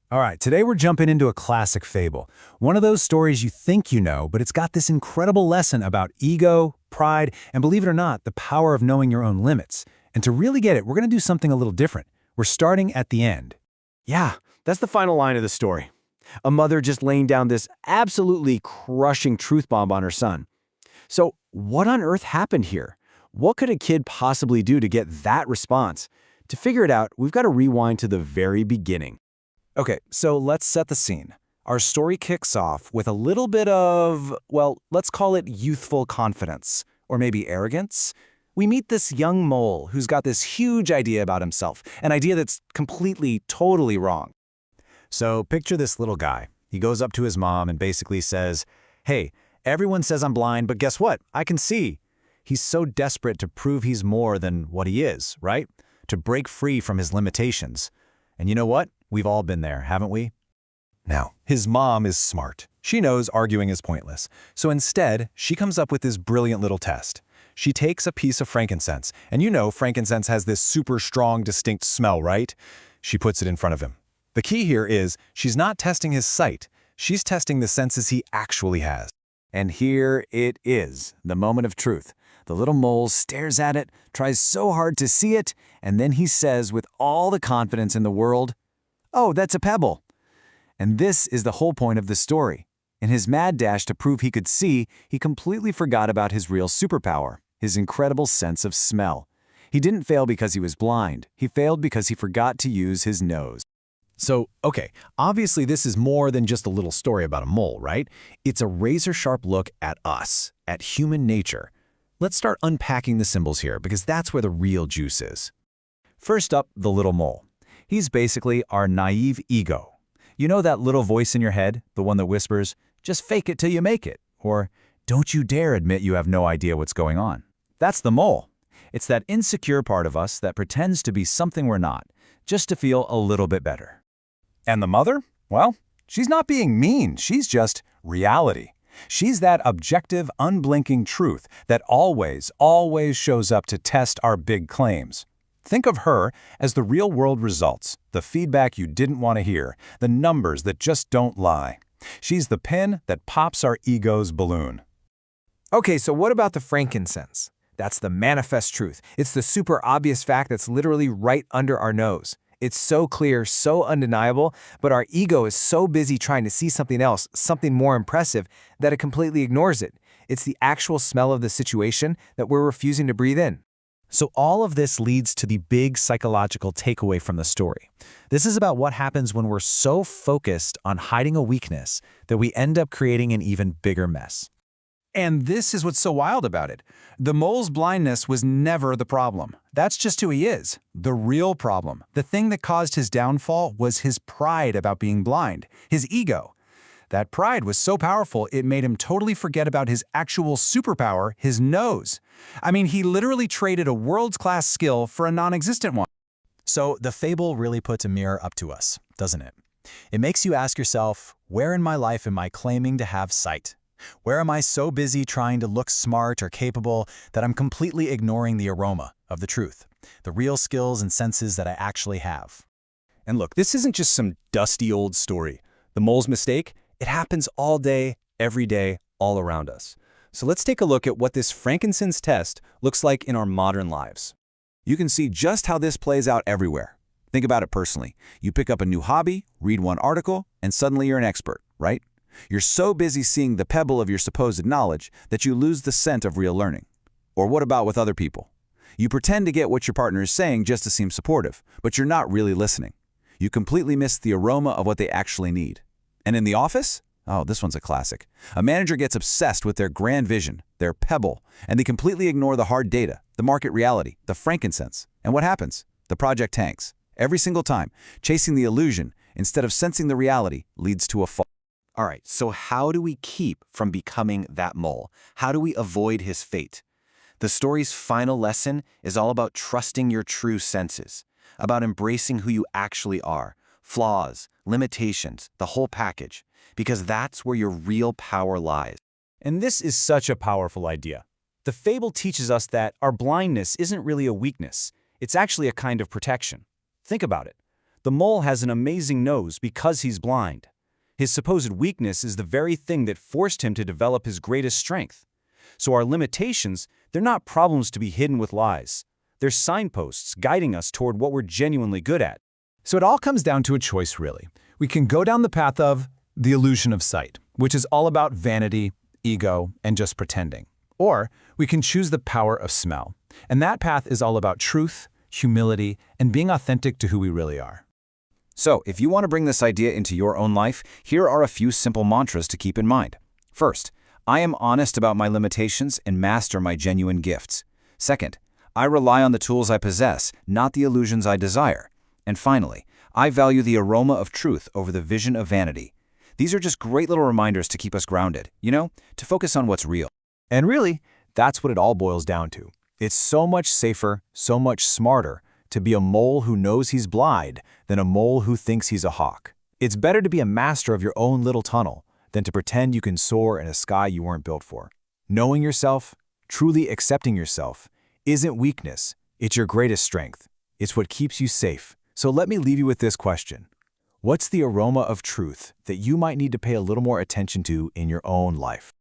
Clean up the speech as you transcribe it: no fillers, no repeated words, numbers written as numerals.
All right, today we're jumping into a classic fable. One of those stories you think you know, but it's got this incredible lesson about ego, pride, and believe it or not, the power of knowing your own limits. And to really get it, we're going to do something a little different. We're starting at the end. Yeah, that's the final line of the story. A mother just laying down this absolutely crushing truth bomb on her son. So, what on earth happened here? What could a kid possibly do to get that response? To figure it out, we've got to rewind to the very beginning. Okay, so let's set the scene. Our story kicks off with a little bit of, well, let's call it youthful confidence, or maybe arrogance. We meet this young mole who's got this huge idea about himself, an idea that's completely, totally wrong. So picture this little guy. He goes up to his mom and basically says, "Hey, everyone says I'm blind, but guess what? I can see." He's so desperate to prove he's more than what he is, right? To break free from his limitations. And you know what? We've all been there, haven't we? Now, his mom is smart. She knows arguing is pointless. So instead, she comes up with this brilliant little test. She takes a piece of frankincense, and you know frankincense has this super strong, distinct smell, right? She puts it in front of him. The key here is she's not testing his sight. She's testing the senses he actually has. And here it is, the moment of truth. The little mole stares at it, tries so hard to see it, and then he says with all the confidence in the world, "Oh, that's a pebble." And this is the whole point of the story. In his mad dash to prove he could see, he completely forgot about his real superpower, his incredible sense of smell. He didn't fail because he was blind. He failed because he forgot to use his nose. So, okay, obviously this is more than just a little story about a mole, right? It's a razor-sharp look at us, at human nature. Let's start unpacking the symbols here, because that's where the real juice is. First up, the little mole. He's basically our naive ego. You know that little voice in your head, the one that whispers, "Just fake it till you make it," or "Don't you dare admit you have no idea what's going on." That's the mole. It's that insecure part of us that pretends to be something we're not, just to feel a little bit better. And the mother? Well, she's not being mean, she's just reality. She's that objective, unblinking truth that always, always shows up to test our big claims. Think of her as the real-world results, the feedback you didn't want to hear, the numbers that just don't lie. She's the pin that pops our ego's balloon. Okay, so what about the frankincense? That's the manifest truth. It's the super obvious fact that's literally right under our nose. It's so clear, so undeniable, but our ego is so busy trying to see something else, something more impressive, that it completely ignores it. It's the actual smell of the situation that we're refusing to breathe in. So all of this leads to the big psychological takeaway from the story. This is about what happens when we're so focused on hiding a weakness that we end up creating an even bigger mess. And this is what's so wild about it. The mole's blindness was never the problem. That's just who he is. The real problem, the thing that caused his downfall, was his pride about being blind, his ego. That pride was so powerful it made him totally forget about his actual superpower, his nose. I mean, he literally traded a world-class skill for a non-existent one. So the fable really puts a mirror up to us, doesn't it? It makes you ask yourself, where in my life am I claiming to have sight? Where am I so busy trying to look smart or capable that I'm completely ignoring the aroma of the truth, the real skills and senses that I actually have? And look, this isn't just some dusty old story. The mole's mistake, it happens all day, every day, all around us. So let's take a look at what this frankincense test looks like in our modern lives. You can see just how this plays out everywhere. Think about it personally. You pick up a new hobby, read one article, and suddenly you're an expert, right? You're so busy seeing the pebble of your supposed knowledge that you lose the scent of real learning. Or what about with other people? You pretend to get what your partner is saying just to seem supportive, but you're not really listening. You completely miss the aroma of what they actually need. And in the office? Oh, this one's a classic. A manager gets obsessed with their grand vision, their pebble, and they completely ignore the hard data, the market reality, the frankincense. And what happens? The project tanks. Every single time, chasing the illusion instead of sensing the reality leads to a fall. All right, so how do we keep from becoming that mole? How do we avoid his fate? The story's final lesson is all about trusting your true senses, about embracing who you actually are, flaws, limitations, the whole package, because that's where your real power lies. And this is such a powerful idea. The fable teaches us that our blindness isn't really a weakness. It's actually a kind of protection. Think about it. The mole has an amazing nose because he's blind. His supposed weakness is the very thing that forced him to develop his greatest strength. So our limitations, they're not problems to be hidden with lies. They're signposts guiding us toward what we're genuinely good at. So it all comes down to a choice, really. We can go down the path of the illusion of sight, which is all about vanity, ego, and just pretending. Or we can choose the power of smell. And that path is all about truth, humility, and being authentic to who we really are. So, if you want to bring this idea into your own life, here are a few simple mantras to keep in mind. First, I am honest about my limitations and master my genuine gifts. Second, I rely on the tools I possess, not the illusions I desire. And finally, I value the aroma of truth over the vision of vanity. These are just great little reminders to keep us grounded, to focus on what's real. And really, that's what it all boils down to. It's so much safer, so much smarter to be a mole who knows he's blind than a mole who thinks he's a hawk. It's better to be a master of your own little tunnel than to pretend you can soar in a sky you weren't built for. Knowing yourself, truly accepting yourself, isn't weakness, it's your greatest strength. It's what keeps you safe. So let me leave you with this question. What's the aroma of truth that you might need to pay a little more attention to in your own life?